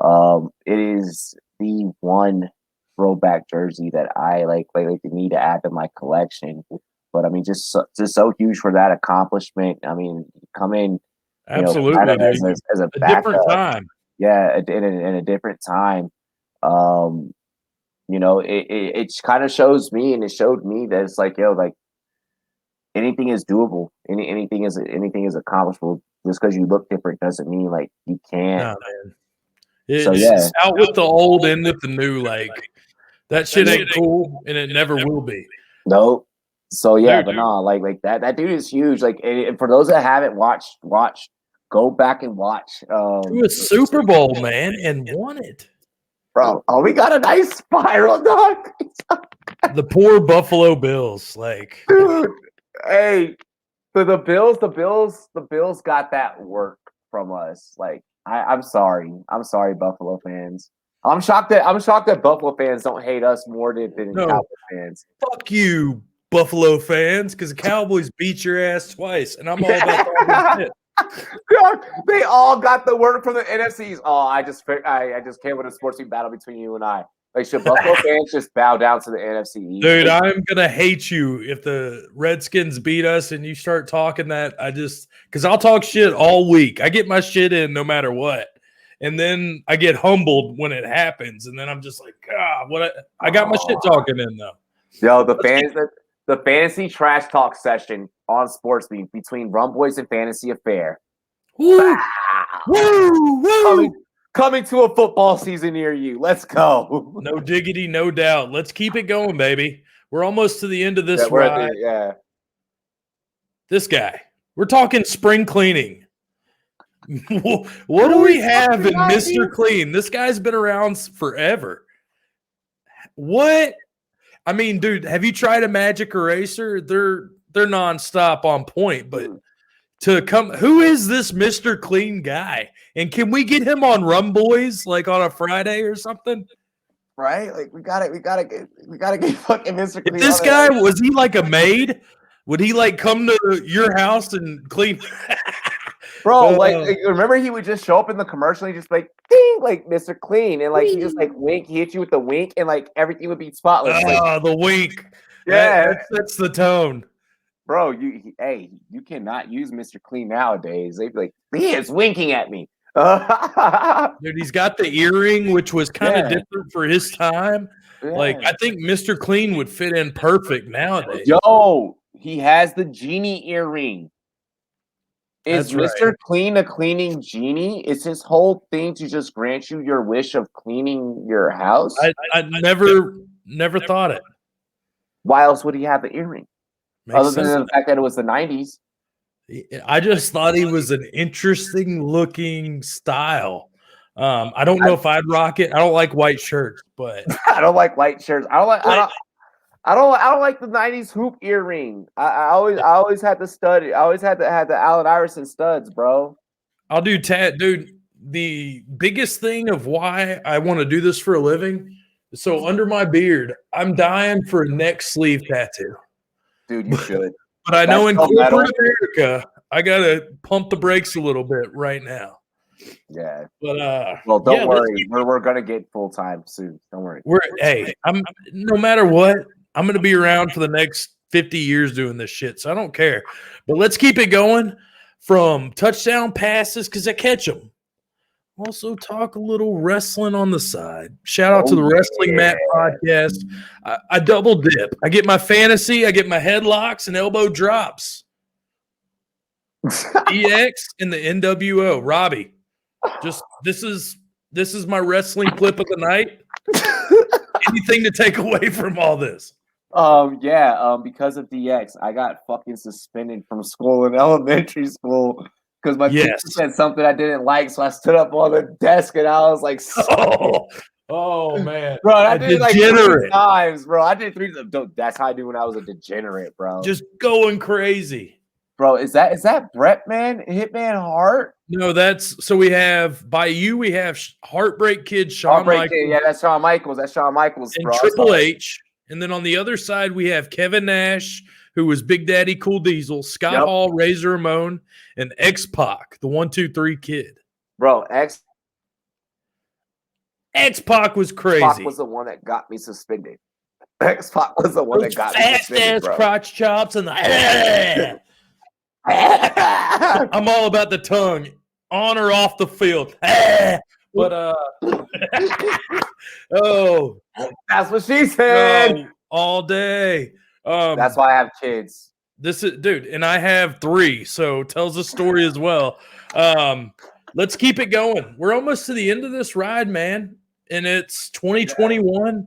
It is the one throwback jersey that I like need to add to my collection. But I mean, just so huge for that accomplishment. I mean, come in, absolutely, as a backup, different time. Yeah, in a different time. It kind of shows me, and it showed me that it's like, anything is doable. Anything is accomplishable. Just because you look different doesn't mean like you can't. Nah, man. It's out with the old, in with the new. Like that shit ain't cool, and it never will be. Nope. So yeah, but no, like that dude is huge. Like, and for those that haven't watched, go back and watch. To a Super Bowl, man, and won it, bro. Oh, we got a nice spiral, dog. The poor Buffalo Bills, like, dude. Hey, the Bills got that work from us. Like, I'm sorry, Buffalo fans. I'm shocked that Buffalo fans don't hate us more than Cowboy fans. Fuck you, Buffalo fans, because the Cowboys beat your ass twice, and I'm all about that shit. They all got the work from the NFCs. Oh, I just can't win a sports team battle between you and I. Like, should Buffalo fans just bow down to the NFC East? Dude, I'm gonna hate you if the Redskins beat us and you start talking that. Because I'll talk shit all week. I get my shit in no matter what, and then I get humbled when it happens, and then I'm just like, God, I got my shit talking in though. Yo, the fantasy trash talk session on Sports Beat between Rumboyz and Fantasy Affair. Woo! Woo! Woo! Coming to a football season near you. Let's go. No diggity, no doubt. Let's keep it going, baby. We're almost to the end of this ride. This guy. We're talking spring cleaning. What do we have in Mr. Clean? This guy's been around forever. What? I mean, dude, have you tried a magic eraser? They're nonstop on point, but who is this Mr. Clean guy? And can we get him on Rumboyz like on a Friday or something? Right? Like we gotta get fucking Mr. Clean. If this guy, was he like a maid? Would he like come to your house and clean? Bro, like remember he would just show up in the commercial and just like ding, like Mr. Clean, and like he just like wink, he hit you with the wink, and like everything would be spotless. The wink. Yeah, that's the tone. Bro, you cannot use Mr. Clean nowadays. They'd be like, he is winking at me. Dude, he's got the earring, which was kind of different for his time. Yeah. Like, I think Mr. Clean would fit in perfect nowadays. Yo, he has the genie earring. Is Mr. Clean a cleaning genie? Is his whole thing to just grant you your wish of cleaning your house? I never thought it. Why else would he have the earring? Other than the fact that it was the 90s. I just thought he was an interesting looking style. I don't know if I'd rock it. I don't like white shirts, but I don't like white shirts. I don't like the 90s hoop earring. I always had the stud. I always had the Allen Iverson studs, bro. I'll do dude. The biggest thing of why I want to do this for a living. So under my beard, I'm dying for a neck sleeve tattoo. Dude, you should. But I know in corporate America, I gotta pump the brakes a little bit right now. Yeah. But well, don't worry. We're gonna get full time soon. Don't worry. I'm no matter what, I'm gonna be around for the next 50 years doing this shit. So I don't care. But let's keep it going from touchdown passes because I catch them. Also talk a little wrestling on the side. Shout out to the Wrestling Matt podcast. I double dip. I get my fantasy, I get my headlocks and elbow drops. EX and the NWO. Robbie. Just this is my wrestling clip of the night. Anything to take away from all this? Because of DX, I got fucking suspended from school in elementary school. Because my teacher said something I didn't like, so I stood up on the desk and I was like, "Oh man, bro!" I did like 3 times, bro. I did 3. That's how I do when I was a degenerate, bro. Just going crazy, bro. Is that Brett, man? Hitman Hart? No, so we have we have Heartbreak Kid, Shawn Michaels. Kid, yeah, that's Shawn Michaels. That's Shawn Michaels, and bro. Triple H, and then on the other side we have Kevin Nash, who was Big Daddy Cool Diesel, Scott Hall, Razor Ramon, and X-Pac, the 1-2-3 kid. Bro, X-Pac was crazy. Pac was the one that got me suspended. X-Pac was the one that got me suspended, bro. Fast-ass crotch chops and the I'm all about the tongue, on or off the field. But oh, that's what she said. All day. That's why I have kids. This is, dude, and I have 3, so tells a story as well. Let's keep it going. We're almost to the end of this ride, man, and it's 2021.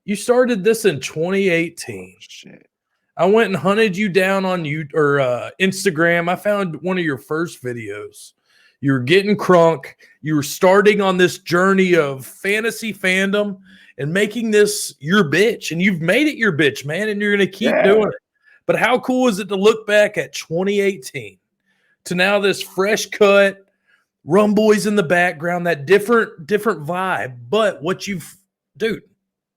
You started this in 2018. Shit. I went and hunted you down on Instagram. I found one of your first videos. You were getting crunk. You were starting on this journey of fantasy fandom and making this your bitch. And you've made it your bitch, man, and you're going to keep doing it. But how cool is it to look back at 2018 to now this fresh cut, Rumboyz in the background, that different vibe. But what dude,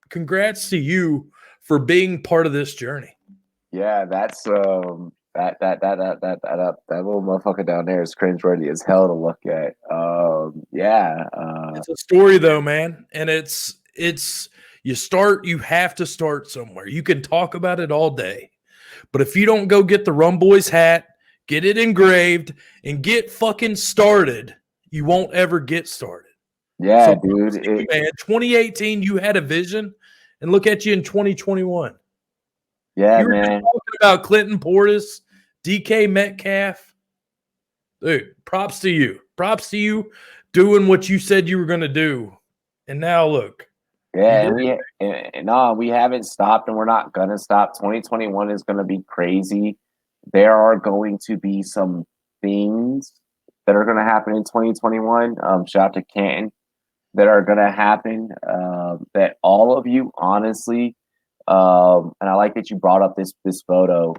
congrats to you for being part of this journey. Yeah, that's that little motherfucker down there is cringeworthy as hell to look at. It's a story though, man, and it's you have to start somewhere. You can talk about it all day, but if you don't go get the Rumboyz hat, get it engraved, and get fucking started, you won't ever get started. Yeah, so, dude. Man, 2018, you had a vision, and look at you in 2021. Yeah, you were man. Talking about Clinton Portis, DK Metcalf. Dude, props to you. Props to you doing what you said you were going to do. And now look. Yeah, we haven't stopped and we're not going to stop. 2021 is going to be crazy. There are going to be some things that are going to happen in 2021. Shout out to Canton, that are going to happen that all of you, honestly, and I like that you brought up this photo.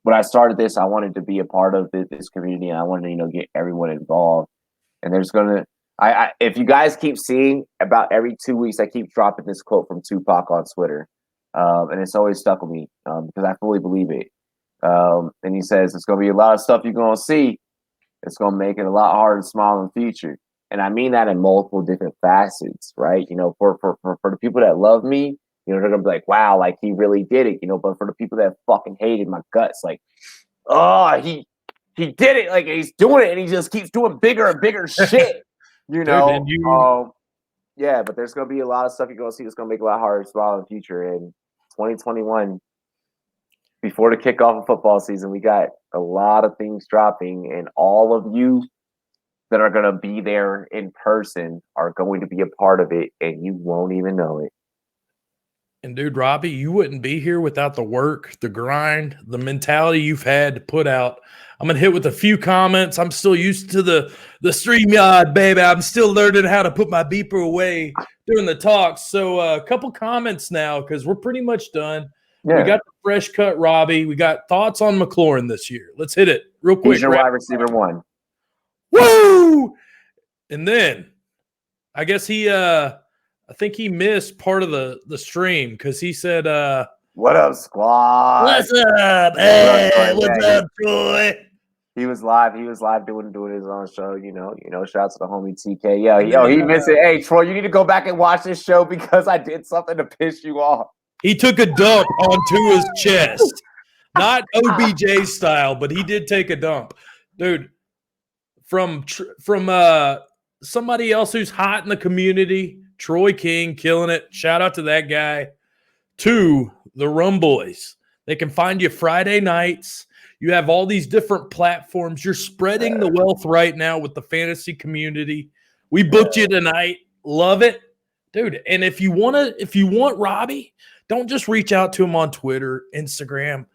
When I started this, I wanted to be a part of this community, and I wanted to get everyone involved. And there's gonna, if you guys keep seeing, about every 2 weeks, I keep dropping this quote from Tupac on Twitter, and it's always stuck with me because I fully believe it. And he says, "It's gonna be a lot of stuff you're gonna see. It's gonna make it a lot harder to smile in the future." And I mean that in multiple different facets, right? For the people that love me, they're gonna be like, "Wow, like he really did it," But for the people that fucking hated my guts, like, "Oh, he did it! Like he's doing it, and he just keeps doing bigger and bigger shit," Dude, yeah. But there's gonna be a lot of stuff you're gonna see that's gonna make it a lot harder to smile in the future. And 2021, before the kickoff of football season, we got a lot of things dropping, and all of you that are gonna be there in person are going to be a part of it, and you won't even know it. And dude, Robbie, you wouldn't be here without the work, the grind, the mentality you've had to put out. I'm going to hit with a few comments. I'm still used to the StreamYard, baby. I'm still learning how to put my beeper away during the talks. So a couple comments now because we're pretty much done. Yeah. We got the fresh cut Robbie. We got thoughts on McLaurin this year. Let's hit it real quick. He's your wide receiver 1. Woo! And then I guess I think he missed part of the stream because he said, "What up, squad? What's up? Hey, what's up, Troy?" He was live. He was live doing his own show. Shout out to the homie TK. Yo, he missed it. Hey, Troy, you need to go back and watch this show because I did something to piss you off. He took a dump onto his chest, not OBJ style, but he did take a dump, dude. From somebody else who's hot in the community. Troy King killing it. Shout out to that guy. To the Rumboyz. They can find you Friday nights. You have all these different platforms. You're spreading the wealth right now with the fantasy community. We booked you tonight. Love it. Dude, and if you want Robbie, don't just reach out to him on Twitter, Instagram.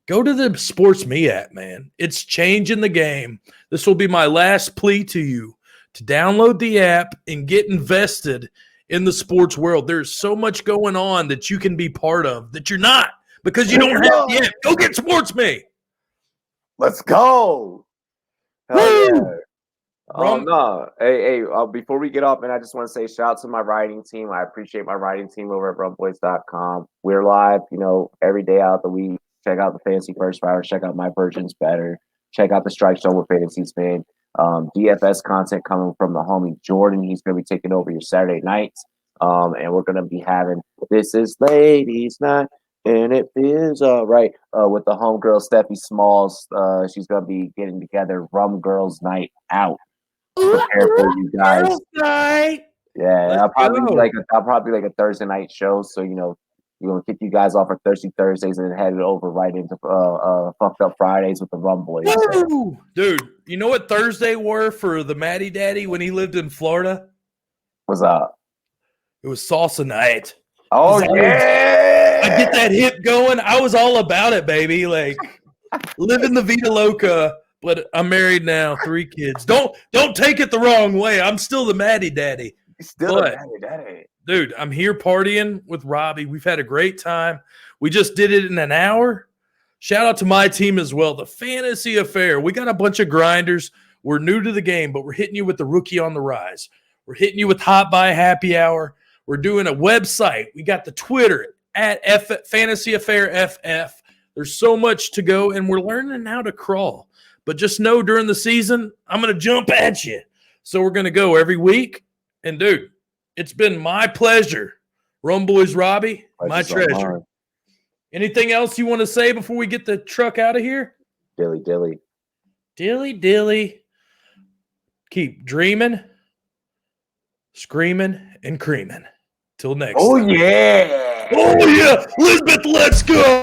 Go to the Sports Me app, man. It's changing the game. This will be my last plea to you to download the app and get invested in the sports world. There's so much going on that you can be part of that you're not because you don't have the app. Go get Sports Me. Let's go. Hell yeah. Oh, no. Hey, before we get off, man, I just want to say shout out to my writing team. I appreciate my writing team over at Rumboyz.com. We're live, every day out of the week. Check out the Fantasy First Fire. Check out My Version's Better. Check out the Strike Zone with Fantasy Spin. DFS content coming from the homie Jordan. He's going to be taking over your Saturday nights. And we're going to be having This Is Ladies Night, and it feels all right with the homegirl Steffi Smalls. She's going to be getting together Rum Girls Night Out. Prepare for you guys. Girls night. Yeah, Let's I'll probably go. be like a Thursday night show. So we're gonna kick you guys off for Thursdays and then head it over right into Fucked Up Fridays with the Rumboyz. Woo! Dude, you know what Thursday were for the Matty Daddy when he lived in Florida? What's up? It was salsa night. Oh yeah! I get that hip going. I was all about it, baby. Like living the Vida Loca. But I'm married now, 3 kids. Don't take it the wrong way. I'm still the Matty Daddy. Still the Matty Daddy. Dude, I'm here partying with Robbie. We've had a great time. We just did it in an hour. Shout out to my team as well, the Fantasy Affair. We got a bunch of grinders. We're new to the game, but we're hitting you with the Rookie on the Rise. We're hitting you with Hot Buy Happy Hour. We're doing a website. We got the Twitter at Fantasy Affair FF. There's so much to go, and we're learning how to crawl. But just know during the season, I'm going to jump at you. So we're going to go every week. And, dude, it's been my pleasure. Rumboyz Robbie, my treasure. Anything else you want to say before we get the truck out of here? Dilly, dilly. Dilly, dilly. Keep dreaming, screaming, and creaming. Till next time. Yeah. Oh, yeah. Elizabeth, let's go.